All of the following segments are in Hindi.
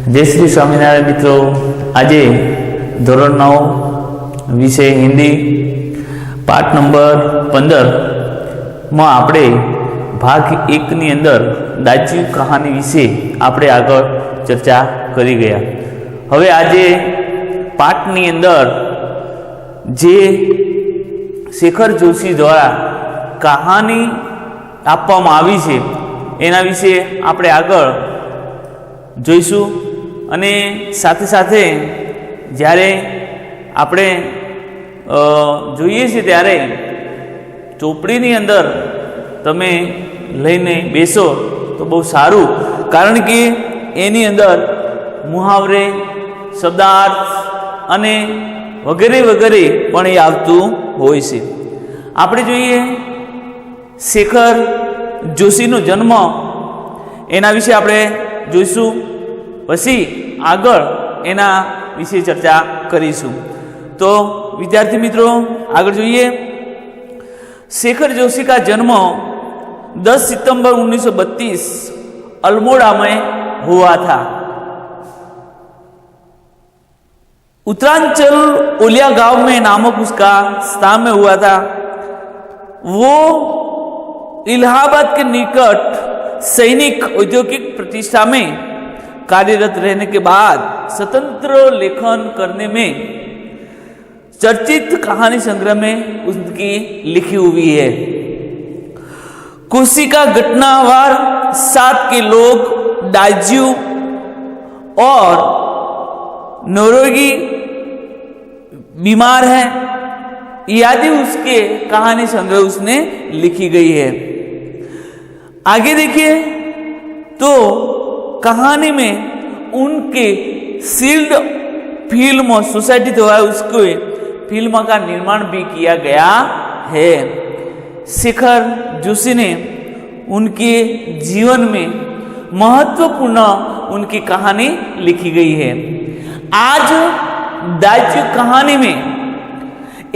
जय श्री स्वामीनारायण मित्रों, आज धोरण 9 विषय हिंदी पाठ नंबर 15 में आपणे भाग 1 नी अंदर दाज्यू कहानी विषे आपणे आगळ चर्चा करी गया। हवे आजे पाठ नी अंदर जे शेखर जोशी द्वारा कहानी आपवामां आवी छे एना विषे आपणे आगळ जोईशुं अने साथे साथे ज्यारे आपणे जोईए छीए त्यारे चोपड़ीनी अंदर तमे लईने बेसो तो बहुत सारूं, कारण के एनी अंदर मुहावरे शब्दार्थ अने वगैरे वगैरे पण ए आवतुं होय छे। आपणे जोईए शेखर जोशीनो जन्म एना विषे आपणे जोईशुं, पछी आगळ एना विषे चर्चा करीशुं। तो विद्यार्थी मित्रों आगळ जोईए। शेखर जोशी का जन्म 10 सितंबर 1932 अल्मोड़ा में हुआ था। उत्तरांचल ओलिया गांव में नामक उसका स्थान में हुआ था। वो इलाहाबाद के निकट सैनिक औद्योगिक प्रतिष्ठा में कार्यरत रहने के बाद स्वतंत्र लेखन करने में चर्चित कहानी संग्रह में उसकी लिखी हुई है। कुर्सी का घटनावार 7 के लोग दाज्यू और नौरोगी बीमार है यादि उसके कहानी संग्रह उसने लिखी गई है। आगे देखिए तो कहानी में उनके सील्ड फिल्म सोसाइटी द्वारा उसको फिल्म का निर्माण भी किया गया है। शेखर जोशी ने उनके जीवन में महत्वपूर्ण उनकी कहानी लिखी गई है। आज दाज्यू कहानी में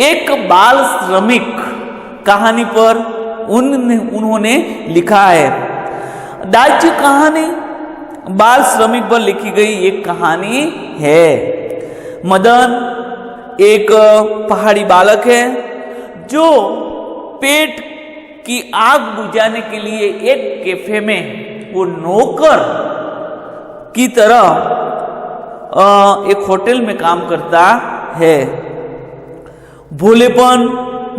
एक बाल श्रमिक कहानी पर उन्होंने लिखा है। दाज्यू कहानी बाल श्रमिक पर लिखी गई एक कहानी है। मदन एक पहाड़ी बालक है जो पेट की आग बुझाने के लिए एक कैफे में वो नौकर की तरह एक होटल में काम करता है। भोलेपन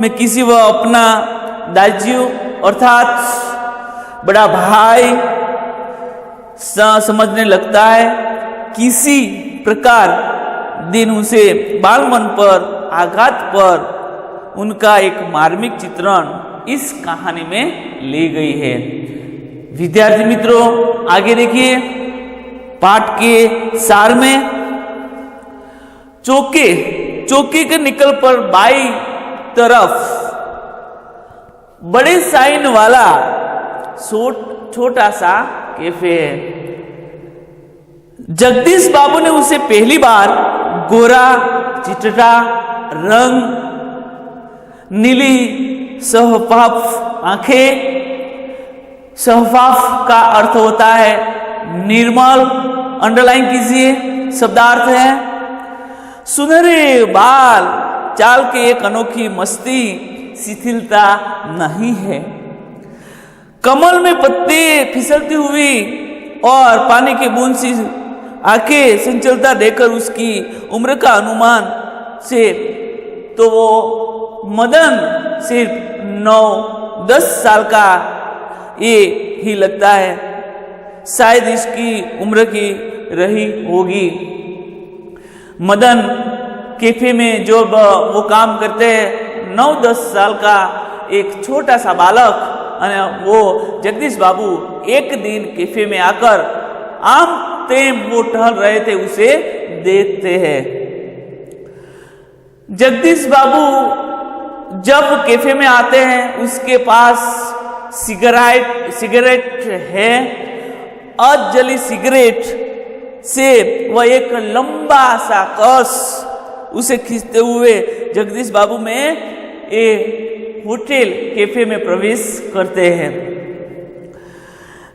में किसी वह अपना दाज्यू अर्थात बड़ा भाई समझने लगता है। किसी प्रकार दिन उसे बालमन पर आघात पर उनका एक मार्मिक चित्रण इस कहानी में ली गई है। विद्यार्थी मित्रों आगे देखिए पाठ के सार में चौकी के निकल पर बाई तरफ बड़े साइन वाला छोटा सा कैफे है। जगदीश बाबू ने उसे पहली बार गोरा चिटटा रंग, नीली शफाफ आंखें, शफाफ का अर्थ होता है निर्मल, अंडरलाइन कीजिए शब्दार्थ है। सुनहरे बाल, चाल के एक अनोखी मस्ती, शिथिलता नहीं है। कमल में पत्ते फिसलती हुई और पानी की बूंद सी आंखें चंचलता देकर उसकी उम्र का अनुमान से तो वो मदन सिर्फ 9-10 साल का ये ही लगता है। शायद इसकी उम्र की रही होगी। मदन कैफे में जो वो काम करते हैं 9-10 साल का एक छोटा सा बालक अने वो जगदीश बाबू एक दिन कैफे में आकर आम तेम वो टहल रहे थे उसे देखते हैं। जगदीश बाबू जब कैफे में आते हैं उसके पास सिगरेट है। अधजली सिगरेट से वह एक लंबा सा कस उसे खींचते हुए जगदीश बाबू में ये होटल कैफे में प्रवेश करते हैं।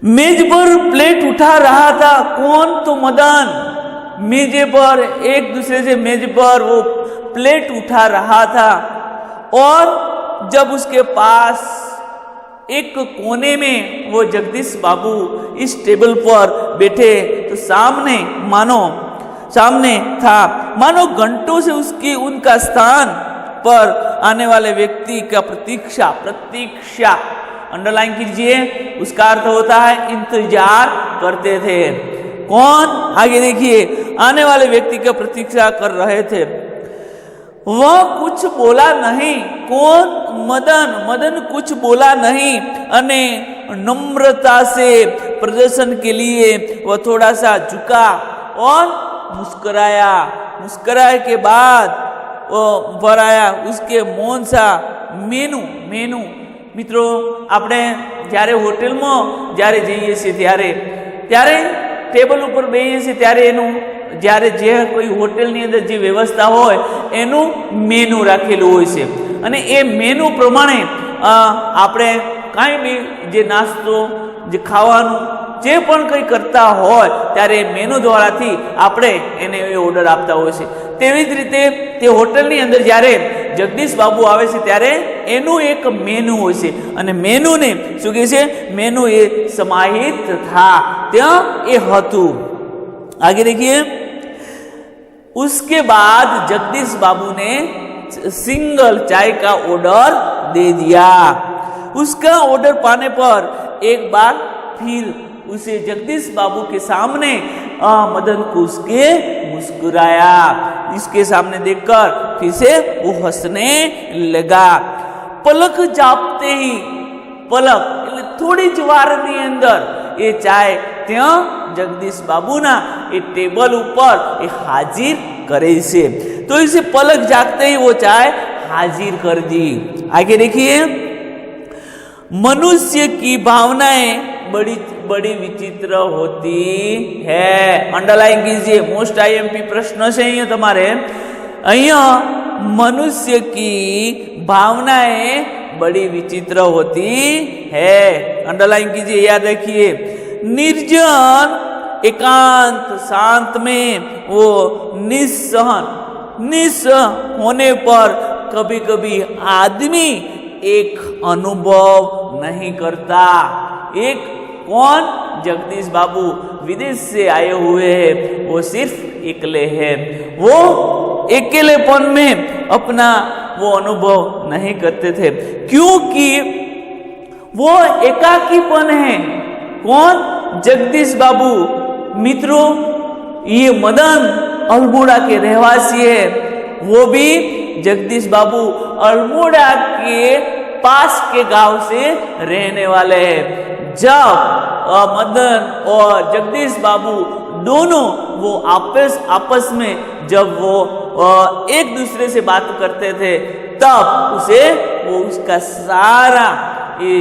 मेज पर प्लेट उठा रहा था कौन? तो मदन। मेजे पर एक दूसरे से मेज पर वो प्लेट उठा रहा था और जब उसके पास एक कोने में वो जगदीश बाबू इस टेबल पर बैठे तो सामने था मानो घंटों से उसकी उनका स्थान पर आने वाले व्यक्ति का प्रतीक्षा अंडरलाइन कीजिए, उसका अर्थ होता है इंतजार करते थे। कौन? आगे देखिए, आने वाले व्यक्ति का प्रतीक्षा कर रहे थे। वह कुछ बोला नहीं। कौन? मदन कुछ बोला नहीं अने नम्रता से प्रदर्शन के लिए वह थोड़ा सा झुका और मुस्कुराए के बाद वो भराया उसके मौन सा मेनू। मित्रों, આપણે જ્યારે હોટેલમાં જ્યારે જઈએ છીએ ત્યારે ટેબલ ઉપર બેસીએ છીએ ત્યારે એનું જ્યારે જે કોઈ હોટેલની અંદર જે વ્યવસ્થા હોય એનું મેનુ રાખેલું હોય છે અને એ મેનુ પ્રમાણે આપણે કાંઈ બી જે નાસ્તો જે ખાવાનું જે પણ કંઈ કરતા હોય ત્યારે મેનુ દ્વારાથી આપણે એને એ ઓર્ડર આપતા હોય છે। તેવી જ રીતે તે હોટલની અંદર જ્યારે જગદીશ બાબુ આવે છે ત્યારે એનું એક મેનુ હોય છે અને મેનુને શું કહે છે? મેનુ એ સમાહિત था, ત્યાં એ હતું। आगे देखिए, उसके बाद जगदीश बाबू ने सिंगल चाय का ऑर्डर दे दिया। उसका ऑर्डर पाने पर एक बार फिर उसे जगदीश बाबू के सामने मदन कुछ के मुस्कुराया। इसके सामने देखकर फिर से वो हंसने लगा। पलक जापते ही थोड़ी ज वारनी अंदर ये चाय त्या जगदीश बाबूना ये टेबल ऊपर ये हाजिर करे से, तो इसे पलक जागते ही वो चाय हाजिर कर दी। आगे देखिए, मनुष्य की भावनाएं बड़ी विचित्र होती है। अंडरलाइन कीजिए, मोस्ट आईएमपी प्रश्न से अहियां तमारे अहियां मनुष्य की भावनाएं बड़ी विचित्र होती है। अंडरलाइन कीजिए, याद रखिए। निर्जन एकांत शांत में वो निस्सहन होने पर कभी कभी आदमी एक अनुभव नहीं करता। एक कौन? जगदीश बाबू विदेश से आए हुए हैं, वो सिर्फ अकेले हैं। वो अकेलेपन में अपना वो अनुभव नहीं करते थे क्योंकि वो एकाकीपन है। कौन? जगदीश बाबू। मित्रों, ये मदन अल्मोड़ा के रहवासी है, वो भी जगदीश बाबू अल्मोड़ा के पास के गांव से रहने वाले हैं। जब मदन और जगदीश बाबू दोनों वो आपस में जब वो एक दूसरे से बात करते थे तब वो उसका सारा ये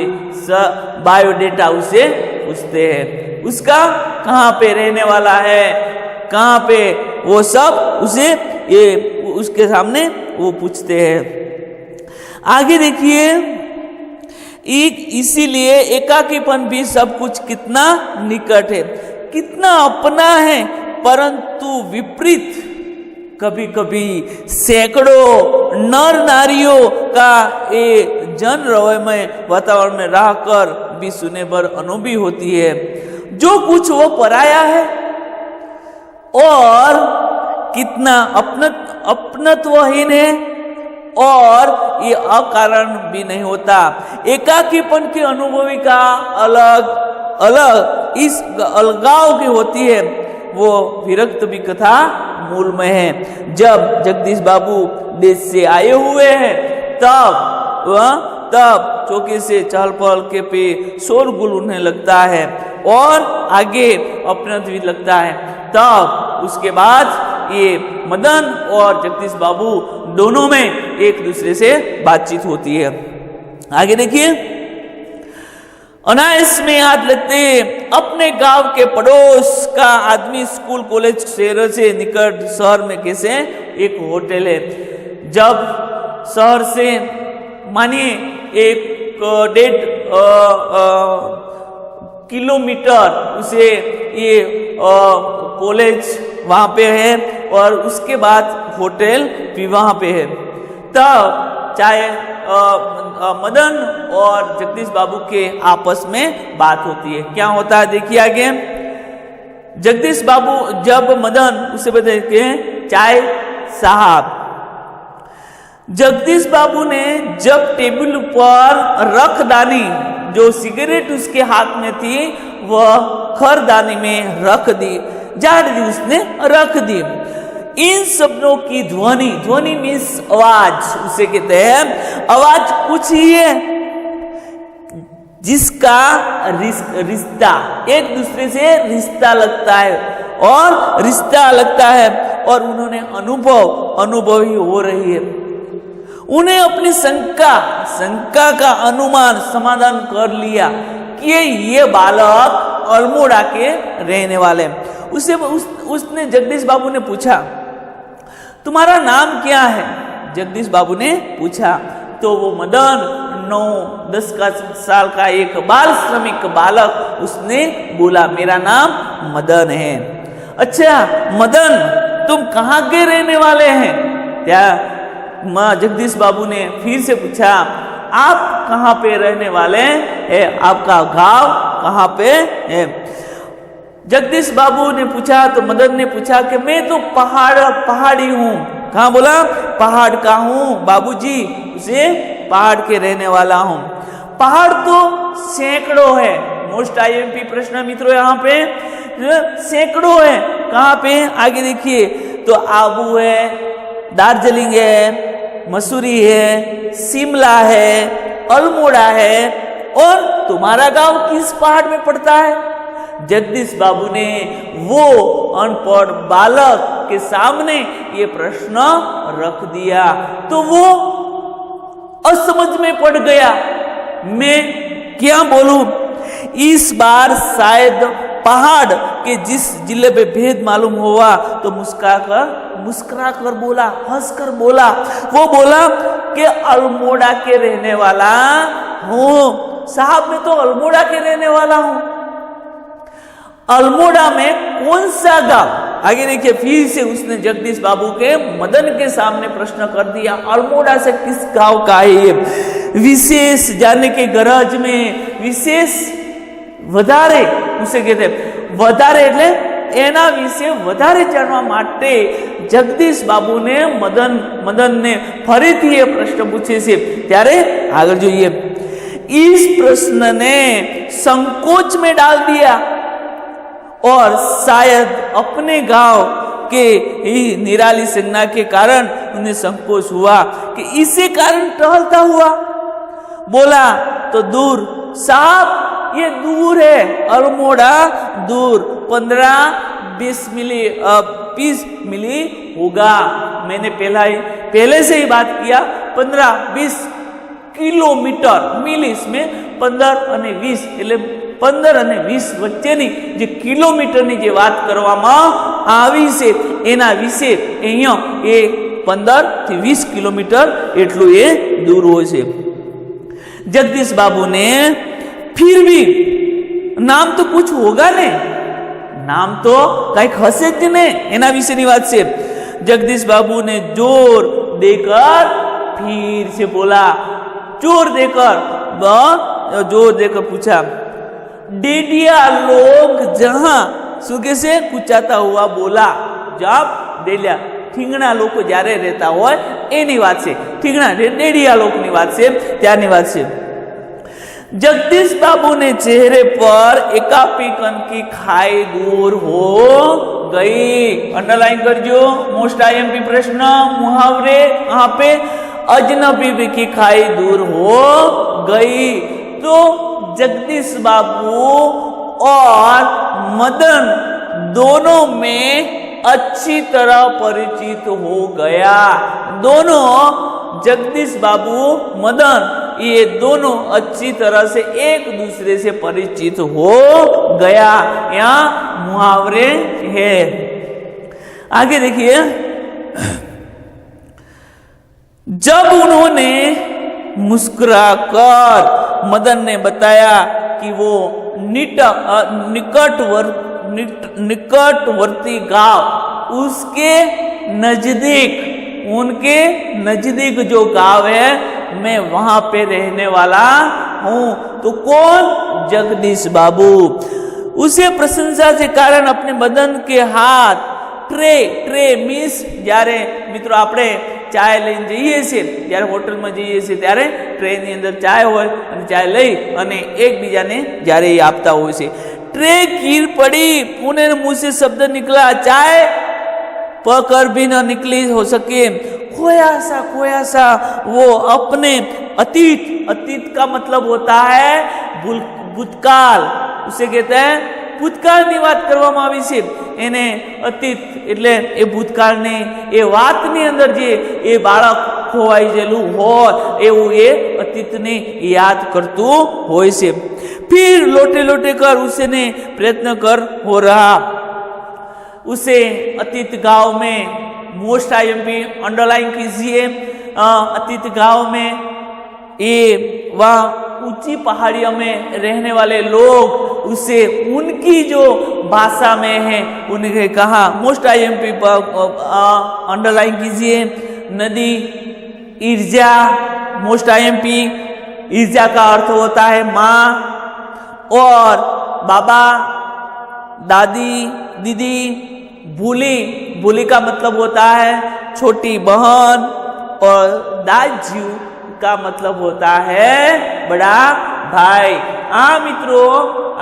बायोडेटा उसे पूछते हैं। उसका कहाँ पे रहने वाला है, कहाँ पे, वो सब उसे ये उसके सामने वो पूछते हैं। आगे देखिए, इसीलिए एकाकीपन भी सब कुछ कितना निकट है, कितना अपना है, परंतु विपरीत। कभी कभी सैकड़ों नर नारियों का ये जन रवैमय वातावरण में रहकर भी सुने पर अनुभवी होती है। जो कुछ वो पराया है और कितना अपनत्वहीन है और ये अकारण भी नहीं होता। एकाकीपन की अनुभवी का अलग इस अलगाव की होती है, वो विरक्त भी कथा मूल में है। जब जगदीश बाबू देश से आए हुए हैं तब चौके से चहल पहल के पे शोरगुल उन्हें लगता है और आगे अपनत्व भी लगता है। तब उसके बाद ये मदन और जगदीश बाबू दोनों में एक दूसरे से बातचीत होती है। आगे देखिए, अनायास में हाथ लगते अपने गांव के पड़ोस का आदमी स्कूल कॉलेज शहर से निकट शहर में कैसे एक होटल है। जब शहर से मानिए 1.5 किलोमीटर उसे ये कॉलेज वहाँ पे है और उसके बाद होटल भी वहाँ पे है। तब चाहे मदन और जगदीश बाबू के आपस में बात होती है। क्या होता है देखिए आगे। जगदीश बाबू जब मदन उसे बताते हैं चाय साहब, जगदीश बाबू ने जब टेबल पर रखदानी जो सिगरेट उसके हाथ में थी वह खरदानी में रख दी, झाड़ दी, उसने रख दी। इन शब्दों की ध्वनि, ध्वनि मीन्स आवाज, उसे कहते हैं आवाज कुछ ही है जिसका रिश्ता एक दूसरे से रिश्ता लगता है और रिश्ता लगता है और उन्होंने अनुभवी हो रही है। उन्हें अपनी शंका का अनुमान समाधान कर लिया कि ये बालक अल्मोड़ा के रहने वाले। उसने जगदीश बाबू ने पूछा तुम्हारा नाम क्या है? जगदीश बाबू ने पूछा तो वो मदन 9-10 साल का एक बाल श्रमिक बालक उसने बोला मेरा नाम मदन है। अच्छा मदन तुम कहाँ के रहने वाले हैं? क्या जगदीश बाबू ने फिर से पूछा आप कहाँ पे रहने वाले हैं? आपका गांव कहाँ पे है? जगदीश बाबू ने पूछा तो मदन ने पूछा कि मैं तो पहाड़ी हूँ। कहाँ बोला? पहाड़ का हूँ बाबूजी, उसे पहाड़ के रहने वाला हूँ। पहाड़ तो सैकड़ों है। मोस्ट आईएमपी प्रश्न मित्रों यहाँ पे सैकड़ों है। कहाँ पे? आगे देखिए तो आबू है, दार्जिलिंग है, मसूरी है, शिमला है, अल्मोड़ा है और तुम्हारा गांव किस पहाड़ में पड़ता है? जगदीश बाबू ने वो अनपढ़ बालक के सामने ये प्रश्न रख दिया तो वो असमझ में पड़ गया। मैं क्या बोलूं? इस बार शायद पहाड़ के जिस जिले पे भेद मालूम हुआ तो मुस्कुरा कर बोला, हंस कर बोला। वो बोला कि अल्मोड़ा के रहने वाला हूँ साहब, मैं तो अल्मोड़ा के रहने वाला हूँ। अल्मोड़ा में कौन सा गांव? आगे देखिए फिर से उसने जगदीश बाबू के मदन के सामने प्रश्न कर दिया अल्मोड़ा से किस गांव का है ये? विशेष जानने के गरज में विशेष વધારે उसे कहते વધારે એટલે એના વિશે વધારે જાણવા માટે જગદીશ બાબુને મદન ने ફરીથી એ પ્રશ્ન પૂછે છે। ત્યારે આગળ જોઈએ। इस प्रश्न ने संकोच में डाल दिया और शायद अपने गांव के ही निराली संज्ञा के कारण उन्हें संकोच हुआ कि इसी कारण टहलता हुआ बोला तो दूर साहब ये दूर है, अल्मोड़ा दूर 15-20 मिली होगा। मैंने पहले से ही बात किया 15-20 કિલોમીટર મિલ इसमें 15 અને 20 એટલે 15 અને 20 વચ્ચેની જે કિલોમીટરની જે વાત કરવામાં આવી છે એના વિશે અહીંયા એ 15 થી 20 કિલોમીટર એટલું એ દૂર હોય છે। जगदीश बाबू ने फिर भी नाम तो कुछ होगा ने, नाम तो कई हसे ज ने एना विषयनी बात से जगदीश बाबू ने जोर देकर फिर से बोला, जोर देकर पूछा डेडिया लोग जहां सुगे से कुचाता हुआ बोला जब डेलिया ठींगणा लोग जारे रहता हो एनी बात से ठींगणा डेडिया लोग नी बात से त्यानी बात से। जगदीश बाबू ने चेहरे पर एकापीकन की खाई दूर हो गई। अंडरलाइन करजो, मोस्ट आईएमपी प्रश्न मुहावरे यहाँ पे अजनबी की खाई दूर हो गई। तो जगदीश बाबू और मदन दोनों में अच्छी तरह परिचित हो गया। दोनों जगदीश बाबू मदन ये दोनों अच्छी तरह से एक दूसरे से परिचित हो गया। यहाँ मुहावरे है। आगे देखिए, जब उन्होंने मुस्कुराकर मदन ने बताया कि वो निकटवर्ती गांव, उसके नजदीक, उनके नजदीक जो गांव है मैं वहां पे रहने वाला हूं। तो कौन? जगदीश बाबू। उसे प्रशंसा से कारण अपने मदन के हाथ ट्रे मीन्स જ્યારે મિત્રો આપણે ચાય લઈને જઈએ છીએ, જ્યારે હોટલમાં જઈએ છીએ ત્યારે ટ્રેની અંદર ચાય હોય અને ચાય લઈ અને એકબીજાને જ્યારે એ આપતા હોય છે। ट्रे गिर पड़ी, पुणे मुंह से शब्द निकला, चाय पकड़ भी न निकली हो सके। खोया सा वो अपने अतीत का मतलब होता है भूतकाल, उसे कहते हैं ભૂતકાળની વાત કરવામાં આવી છે। એને અતીત એટલે એ ભૂતકાળની એ વાતની અંદર જે એ બાળક ખોવાઈ ગયેલું હોય એવું એ અતીતને યાદ કરતું હોય છે। फिर लौटे कर उसने प्रयत्न कर हो रहा, उसे अतीत गांव में मोस्ट आईएमपी अंडरलाइन कीजिए। अतीत गांव में ये वह ऊंची पहाड़ियों में रहने वाले लोग उसे उनकी जो भाषा में है उन्हें कहा, मोस्ट आईएमपी अंडरलाइन कीजिए। नदी ईर्जा, मोस्ट आईएमपी ईर्जा का अर्थ होता है माँ, और बाबा दादी दीदी। भूली का मतलब होता है छोटी बहन, और दाजू का मतलब होता है बड़ा भाई। हाँ मित्रों,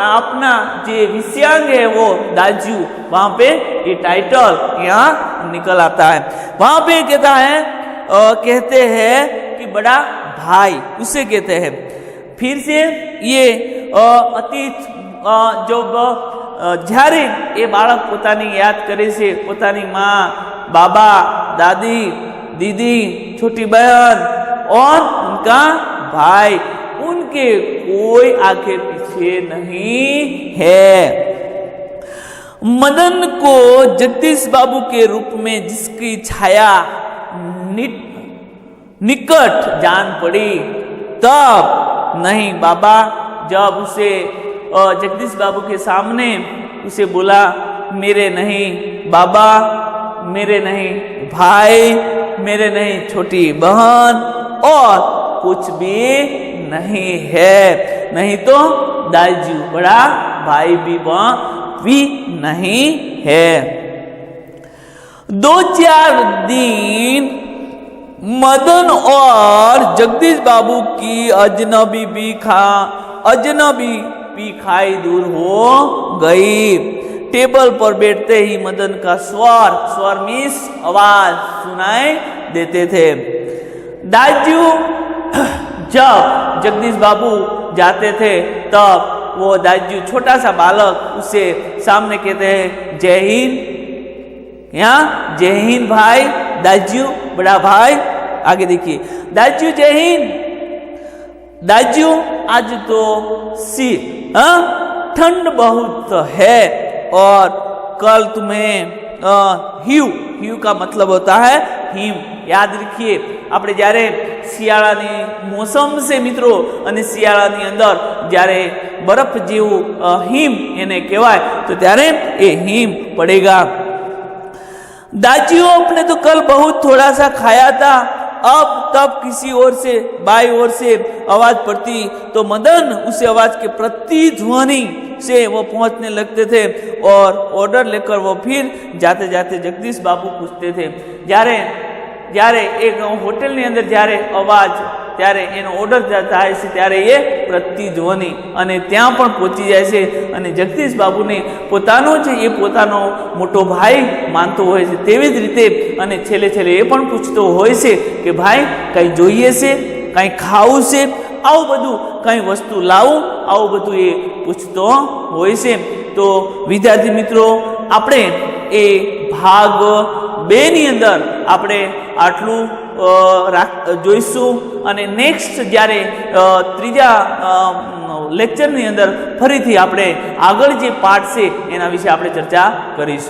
अपना जो विषयांग है वो दाजू, वहां पे ये टाइटल यहाँ निकल आता है। वहां पे कहते हैं कि बड़ा भाई उसे कहते हैं। फिर से ये અતીત જો જ્યારે એ બાળક પોતાની યાદ કરે છે, પોતાની માँ, बाबा, दादी, दीदी, छोटी बहन और उनका भाई, उनके कोई आगे पीछे नहीं है। मदन को जगदीश बाबू के रूप में जिसकी छाया निकट जान पड़ी, तब नहीं बाबा जब उसे जगदीश बाबू के सामने उसे बोला, मेरे नहीं बाबा, मेरे नहीं भाई, मेरे नहीं छोटी बहन, और कुछ भी नहीं है, नहीं तो दाजू बड़ा भाई भी नहीं है। 2-4 दिन मदन और जगदीश बाबू की अजनबी भी खाई दूर हो गई। टेबल पर बैठते ही मदन का स्वर मीन्स आवाज सुनाई देते थे। दाजू जब जगदीश बाबू जाते थे तब वो दाजू छोटा सा बालक उसे सामने कहते हैं, जय हिंद। यहाँ जय हिंद भाई, दाजू बड़ा भाई। आगे देखिए, दाजू जय हिंद। दाजू आज तो ठंड बहुत है और कल तुम्हें ह्यू का मतलब होता है हिम। याद रखिए, આપણે જ્યારે શિયાળાની મોસમ છે મિત્રો, અને શિયાળાની અંદર જ્યારે બરફ જેવું હિમ એને કહેવાય, તો ત્યારે એ હિમ પડેगा। दाजियों अपने तो कल बहुत थोड़ा सा खाया था, अब तब किसी ओर से बाई ओर से आवाज पड़ती तो मदन उसे आवाज के प्रतिध्वनि से वो पहुंचने लगते थे और ऑर्डर लेकर वो फिर जाते जाते जगदीश बाबू पूछते थे। જ્યારે એક હોટલની અંદર જ્યારે અવાજ, ત્યારે એનો ઓર્ડર થાય છે ત્યારે એ પ્રતિધ્વનિ અને ત્યાં પણ પહોંચી જાય છે, અને જગદીશ બાબુને પોતાનો છે એ પોતાનો મોટો ભાઈ માનતો હોય છે। તેવી જ રીતે અને છેલ્લે એ પણ પૂછતો હોય છે કે ભાઈ કંઈ જોઈએ છે, કંઈ ખાવું છે, આવું બધું કંઈ વસ્તુ લાવું, આવું બધું એ પૂછતો હોય છે। તો વિદ્યાર્થી મિત્રો, આપણે એ ભાગ 2 ની અંદર આપણે આટલું જોઈશું, અને નેક્સ્ટ જ્યારે ત્રીજા લેક્ચરની અંદર ફરીથી આપણે આગળ જે પાર્ટ છે એના વિશે આપણે ચર્ચા કરીશું।